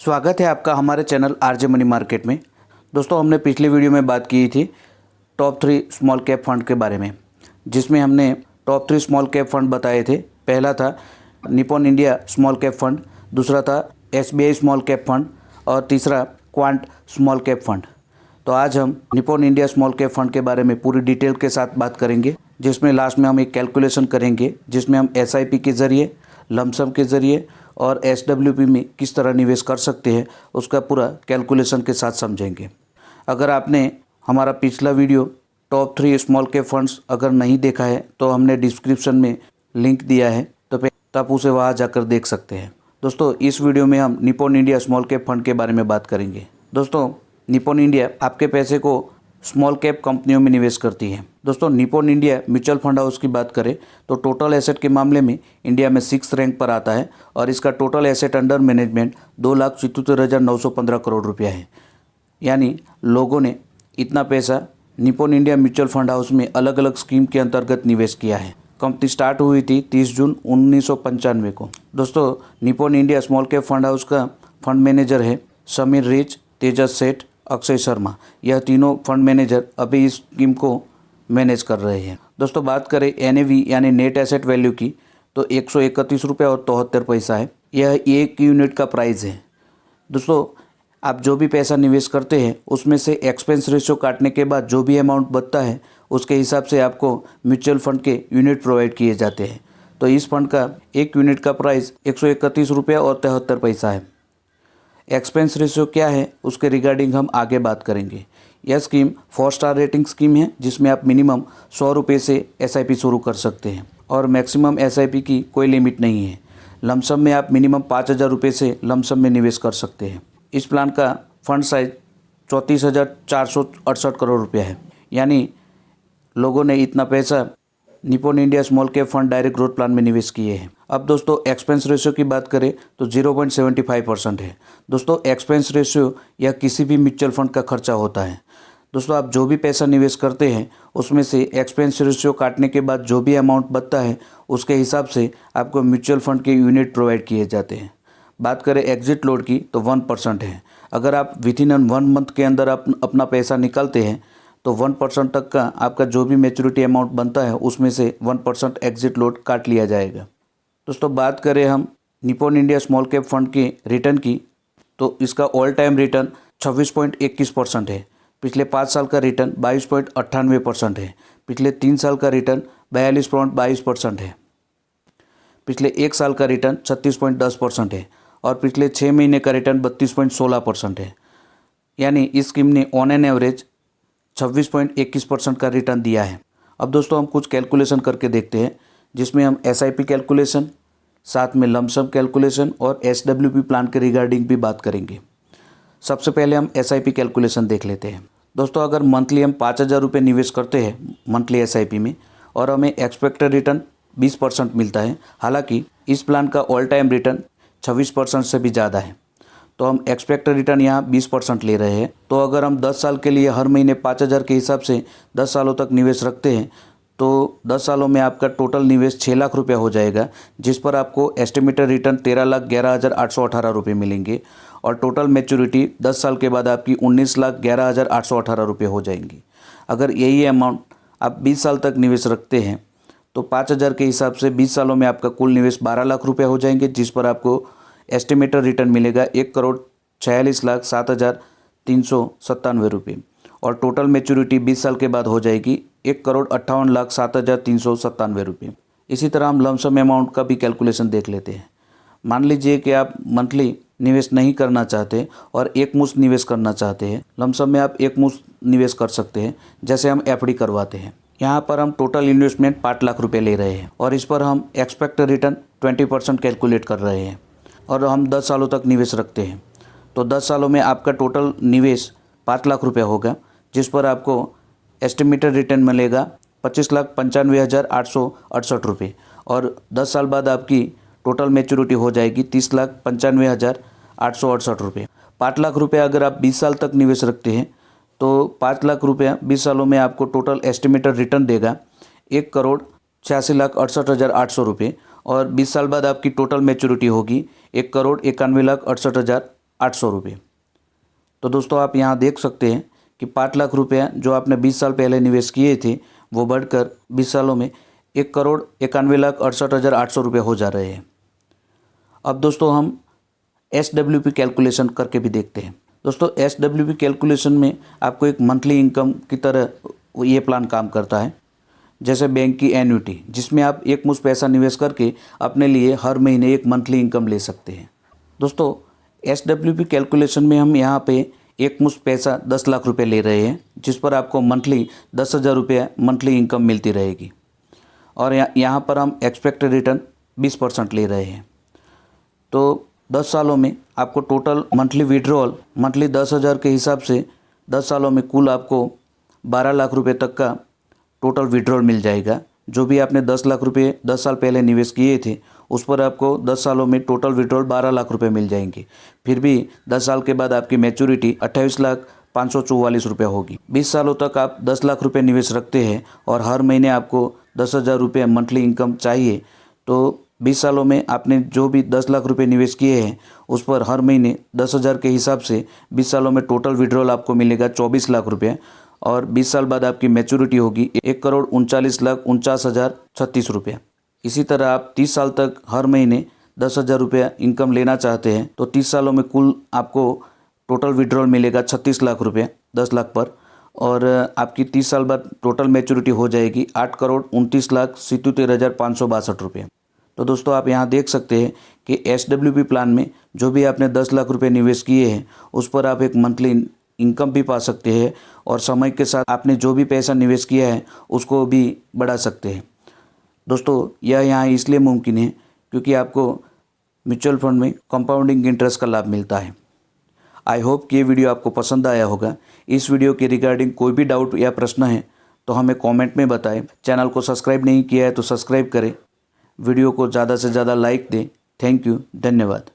स्वागत है आपका हमारे चैनल आरजे मनी मार्केट में। दोस्तों, हमने पिछली वीडियो में बात की थी टॉप 3 स्मॉल कैप फंड के बारे में, जिसमें हमने टॉप 3 स्मॉल कैप फंड बताए थे। पहला था Nippon India small cap fund, दूसरा था एसबीआई स्मॉल कैप फंड और तीसरा क्वांट स्मॉल कैप फंड। तो आज हम Nippon India small cap fund के बारे में पूरी डिटेल के साथ बात करेंगे, जिसमें लास्ट में हम एक कैलकुलेशन करेंगे, जिसमें हम एसआईपी के ज़रिए, लमसम के ज़रिए और एसडब्ल्यूपी में किस तरह निवेश कर सकते हैं उसका पूरा कैलकुलेशन के साथ समझेंगे। अगर आपने हमारा पिछला video top 3 small cap funds अगर नहीं देखा है तो हमने डिस्क्रिप्शन में लिंक दिया है, तो आप उसे वहाँ जाकर देख सकते हैं। दोस्तों, इस वीडियो में हम Nippon India small cap fund के बारे में बात करेंगे। दोस्तों, निप्पॉन इंडिया आपके पैसे को स्मॉल कैप कंपनियों में निवेश करती है। दोस्तों, Nippon India mutual fund house की बात करें तो टोटल एसेट के मामले में इंडिया में 6 रैंक पर आता है और इसका total asset under management 2,77,915 crore रुपया है। यानी लोगों ने इतना पैसा Nippon India mutual fund house में अलग अलग स्कीम के अंतर्गत निवेश किया है। कंपनी स्टार्ट हुई थी 30 जून 1995 को। दोस्तों, Nippon India small cap fund house का फंड मैनेजर है समीर रिच, तेजस सेठ, अक्षय शर्मा। यह तीनों फंड मैनेजर अभी इस स्कीम को मैनेज कर रहे हैं। दोस्तों, बात करें एनएवी यानी नेट एसेट वैल्यू की तो 131 रुपये और 73 पैसा है। यह एक यूनिट का प्राइस है। दोस्तों, आप जो भी पैसा निवेश करते हैं उसमें से एक्सपेंस रेशियो काटने के बाद जो भी अमाउंट बचता है उसके हिसाब से आपको म्यूचुअल फंड के यूनिट प्रोवाइड किए जाते हैं। तो इस फंड का एक यूनिट का प्राइस 131 रुपये और 73 पैसा है। एक्सपेंस रेशियो क्या है उसके रिगार्डिंग हम आगे बात करेंगे। यह स्कीम 4 स्टार रेटिंग स्कीम है, जिसमें आप मिनिमम 100 रुपये से एसआईपी शुरू कर सकते हैं और मैक्सिमम एसआईपपी की कोई लिमिट नहीं है। लमसम में आप मिनिमम 5,000 रुपये से लमसम में निवेश कर सकते हैं। इस प्लान का फंड साइज 34,468 करोड़ रुपया है। यानी लोगों ने इतना पैसा Nippon India small cap fund direct growth plan में निवेश किए हैं। अब दोस्तों, एक्सपेंस रेशियो की बात करें तो 0.75% है। दोस्तों, एक्सपेंस रेशियो यह किसी भी म्यूचुअल फंड का खर्चा होता है। दोस्तों, आप जो भी पैसा निवेश करते हैं उसमें से एक्सपेंस रेशियो काटने के बाद जो भी अमाउंट बचता है उसके हिसाब से आपको म्यूचुअल फंड के यूनिट प्रोवाइड किए जाते हैं। बात करें एग्जिट लोड की तो 1% है। अगर आप विथिन 1 मंथ के अंदर अपना पैसा निकालते हैं तो 1% तक का आपका जो भी मैच्योरिटी अमाउंट बनता है उसमें से 1% एग्जिट लोड काट लिया जाएगा। दोस्तों, बात करें हम Nippon India small cap fund के रिटर्न की तो इसका ऑल टाइम रिटर्न 26.21% है। पिछले 5 साल का रिटर्न 22.98% है। पिछले 3 साल का रिटर्न 42.22% है। पिछले 1 साल का रिटर्न 36.10% है और पिछले 6 महीने का रिटर्न 32.16% है। यानी इस स्कीम ने ऑन एन एवरेज 26.21% का रिटर्न दिया है। अब दोस्तों, हम कुछ कैलकुलेशन करके देखते हैं, जिसमें हम एसआईपी कैलकुलेशन, साथ में लमसम कैलकुलेशन और एसडब्ल्यूपी प्लान के रिगार्डिंग भी बात करेंगे। सबसे पहले हम एसआईपी कैलकुलेशन देख लेते हैं। दोस्तों, अगर मंथली हम 5,000 रुपये निवेश करते हैं मंथली एसआईपी में और हमें एक्सपेक्टेड रिटर्न 20% मिलता है, हालांकि इस प्लान का ऑल टाइम रिटर्न 26% से भी ज़्यादा है, तो हम एक्सपेक्टेड रिटर्न यहाँ 20% ले रहे हैं। तो अगर हम 10 साल के लिए हर महीने 5,000 के हिसाब से 10 सालों तक निवेश रखते हैं तो 10 सालों में आपका टोटल निवेश 6 लाख रुपया हो जाएगा, जिस पर आपको एस्टिमेटेड रिटर्न 13,11,818 रुपये मिलेंगे और टोटल मैच्योरिटी 10 साल के बाद आपकी 19,11,818 रुपये हो जाएंगी। अगर यही अमाउंट आप 20 साल तक निवेश रखते हैं तो 5,000 के हिसाब से 20 सालों में आपका कुल निवेश 12 लाख रुपये हो जाएंगे, जिस पर आपको एस्टिमेटेड रिटर्न मिलेगा 1,46,47,397 रुपये और टोटल मैच्योरिटी 20 साल के बाद हो जाएगी 1,58,07,397 रुपये। इसी तरह हम लमसम अमाउंट का भी कैलकुलेशन देख लेते हैं। मान लीजिए कि आप मंथली निवेश नहीं करना चाहते और एक मुश्त निवेश करना चाहते हैं। लमसम में आप एक मुश्त निवेश कर सकते हैं, जैसे हम एफडी करवाते हैं। यहाँ पर हम टोटल इन्वेस्टमेंट 5 लाख रुपये ले रहे हैं और इस पर हम एक्सपेक्टेड रिटर्न 20% कैलकुलेट कर रहे हैं और हम 10 सालों तक निवेश रखते हैं। तो 10 सालों में आपका टोटल निवेश 5 लाख रुपया होगा, जिस पर आपको एस्टिमेटेड रिटर्न मिलेगा 25,95,868 रुपये और 10 साल बाद आपकी टोटल मैच्योरिटी हो जाएगी 30,95,868 रुपये। 5 लाख रुपये अगर आप 20 साल तक निवेश रखते हैं तो 5 लाख रुपया 20 सालों में आपको टोटल एस्टिमेटेड रिटर्न देगा 1,86,68,800 रुपये और 20 साल बाद आपकी टोटल मैच्योरिटी होगी 1,91,68,000 800 रुपये। तो दोस्तों आप यहाँ देख सकते हैं कि 5 लाख रुपया जो आपने 20 साल पहले निवेश किए थे वो बढ़कर 20 सालों में 1,91,68,800 रुपये हो जा रहे हैं। अब दोस्तों हम SWP कैलकुलेशन करके भी देखते हैं। दोस्तों SWP कैलकुलेशन में आपको एक मंथली इनकम की तरह ये प्लान काम करता है, जैसे बैंक की एन्युटी, जिसमें आप एक मुश्त पैसा निवेश करके अपने लिए हर महीने एक मंथली इनकम ले सकते हैं। दोस्तों SWP कैलकुलेशन में हम यहाँ पे एक मुश्त पैसा 10 लाख रुपए ले रहे हैं, जिस पर आपको मंथली 10,000 रुपये मंथली इनकम मिलती रहेगी और यहाँ पर हम एक्सपेक्टेड रिटर्न 20% ले रहे हैं। तो 10 सालों में आपको टोटल मंथली विड्रॉल मंथली 10,000 के हिसाब से 10 सालों में कुल आपको 12 लाख रुपए तक का टोटल विड्रॉल मिल जाएगा। जो भी आपने 10 लाख रुपए 10 साल पहले निवेश किए थे उस पर आपको 10 सालों में टोटल विड्रॉल 12 लाख रुपए मिल जाएंगे। फिर भी 10 साल के बाद आपकी मैच्योरिटी 28,544 रुपये होगी। 20 सालों तक आप 10 लाख रुपए निवेश रखते हैं और हर महीने आपको 10,000 रुपये मंथली इनकम चाहिए, तो 20 सालों में आपने जो भी 10 लाख रुपए निवेश किए हैं उस पर हर महीने 10,000 के हिसाब से 20 सालों में टोटल विड्रॉल आपको मिलेगा 24 लाख रुपये और 20 साल बाद आपकी मैच्योरिटी होगी 1,39,49,36 रुपये। इसी तरह आप 30 साल तक हर महीने 10,000 रुपये इनकम लेना चाहते हैं तो 30 सालों में कुल आपको टोटल विड्रॉल मिलेगा 36 लाख रुपये 10 लाख पर और आपकी 30 साल बाद टोटल मैच्योरिटी हो जाएगी 8,29,77,562 रुपये। तो दोस्तों आप यहाँ देख सकते हैं कि SWP प्लान में जो भी आपने 10 लाख रुपए निवेश किए हैं उस पर आप एक मंथली इनकम भी पा सकते हैं और समय के साथ आपने जो भी पैसा निवेश किया है उसको भी बढ़ा सकते हैं। दोस्तों यह यहाँ इसलिए मुमकिन है क्योंकि आपको म्यूचुअल फंड में कंपाउंडिंग इंटरेस्ट का लाभ मिलता है। आई होप कि ये वीडियो आपको पसंद आया होगा। इस वीडियो के रिगार्डिंग कोई भी डाउट या प्रश्न है तो हमें कमेंट में बताएं। चैनल को सब्सक्राइब नहीं किया है तो सब्सक्राइब करें, वीडियो को ज़्यादा से ज़्यादा लाइक दें। थैंक यू, धन्यवाद।